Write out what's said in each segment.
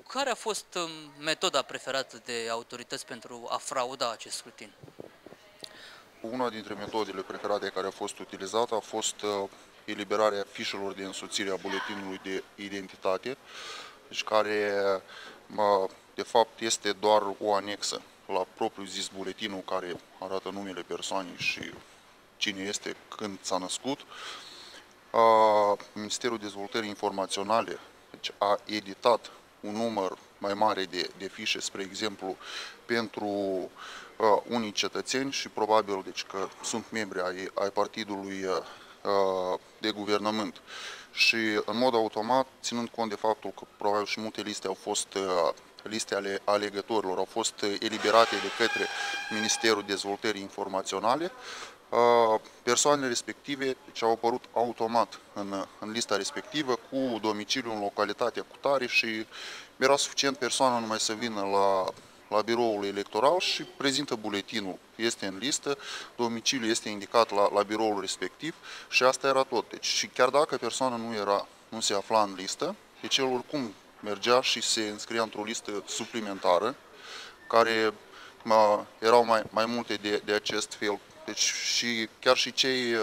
Care a fost metoda preferată de autorități pentru a frauda acest scrutin? Una dintre metodele preferate care a fost utilizată a fost eliberarea fișelor de însoțire a buletinului de identitate, deci care de fapt este doar o anexă la propriu zis buletinul care arată numele persoanei și cine este, când s-a născut. Ministerul Dezvoltării Informaționale deci a editat un număr mai mare de fișe, spre exemplu, pentru unii cetățeni și probabil deci, că sunt membri ai partidului de guvernământ. Și în mod automat, ținând cont de faptul că probabil și multe liste au fost liste ale alegătorilor au fost eliberate de către Ministerul Dezvoltării Informaționale, persoanele respective deci, au apărut automat în lista respectivă cu domiciliul în localitatea cutare și era suficient persoana numai să vină la biroul electoral și prezintă buletinul. Este în listă, domiciliul este indicat la biroul respectiv și asta era tot. Deci, și chiar dacă persoana nu se afla în listă, deci el oricum mergea și se înscria într-o listă suplimentară, care erau mai multe de acest fel. Deci și chiar și cei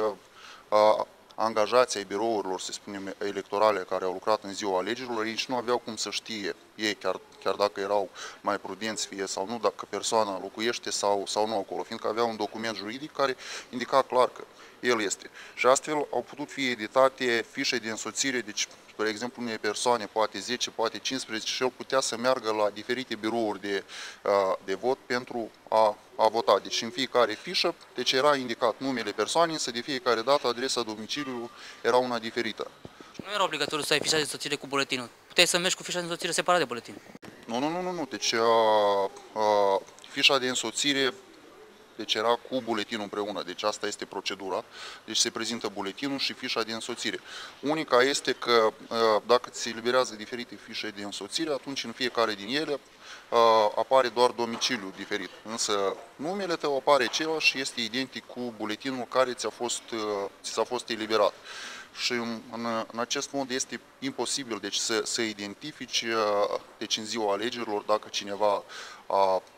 angajați ai birourilor, să spunem, electorale care au lucrat în ziua alegerilor, ei nici nu aveau cum să știe ei, chiar dacă erau mai prudenți fie sau nu, dacă persoana locuiește sau nu acolo, fiindcă aveau un document juridic care indica clar că el este. Și astfel au putut fi editate fișe de însoțire, deci, spre exemplu, unei persoane, poate 10, poate 15, și el putea să meargă la diferite birouri de vot pentru a vota. Deci în fiecare fișă, deci era indicat numele persoanei, însă de fiecare dată adresa domiciliului era una diferită. Nu era obligatoriu să ai fișa de însoțire cu buletinul. Puteai să mergi cu fișa de însoțire separat de buletin. Nu. Deci fișa de însoțire deci era cu buletinul împreună, deci asta este procedura. Deci se prezintă buletinul și fișa de însoțire. Unica este că dacă se eliberează diferite fișe de însoțire, atunci în fiecare din ele apare doar domiciliul diferit. Însă numele tău apare același și este identic cu buletinul care ți s-a fost eliberat. Și în acest mod este imposibil deci, să identifici deci, în ziua alegerilor dacă cineva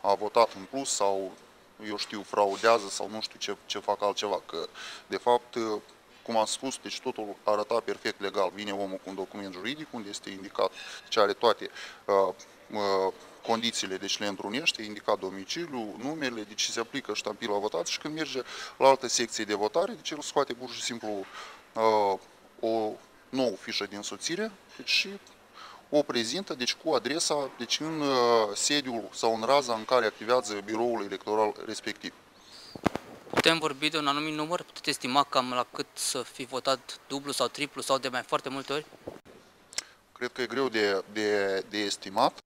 a votat în plus sau eu știu, fraudează sau nu știu ce fac altceva, că de fapt, cum am spus, deci totul arăta perfect legal. Vine omul cu un document juridic unde este indicat, deci are toate condițiile, deci le întrunește, indicat domiciliul, numele, deci se aplică ștampila votat și când merge la altă secție de votare, deci el scoate pur și simplu o nouă fișă de însoțire, deci și o prezintă deci, cu adresa deci, în sediul sau în raza în care activează biroul electoral respectiv. Putem vorbi de un anumit număr? Puteți estima cam la cât să fi votat dublu sau triplu sau de mai foarte multe ori? Cred că e greu de estimat.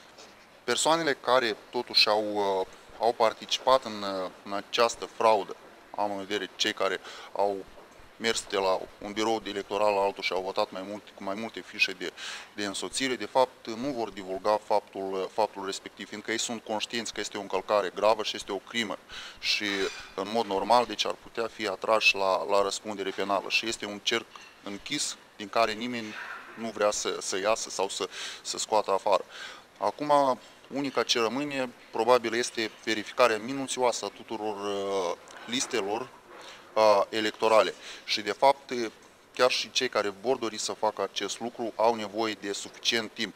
Persoanele care totuși au participat în această fraudă, am în vedere cei care au mers de la un birou electoral la altul și au votat cu mai multe fișe de însoțire, de fapt nu vor divulga faptul respectiv, fiindcă ei sunt conștienți că este o încălcare gravă și este o crimă și în mod normal deci ar putea fi atrași la răspundere penală și este un cerc închis din care nimeni nu vrea să iasă sau să scoată afară. Acum, unica ce rămâne probabil este verificarea minuțioasă a tuturor listelor electorale. Și de fapt, chiar și cei care vor dori să facă acest lucru au nevoie de suficient timp.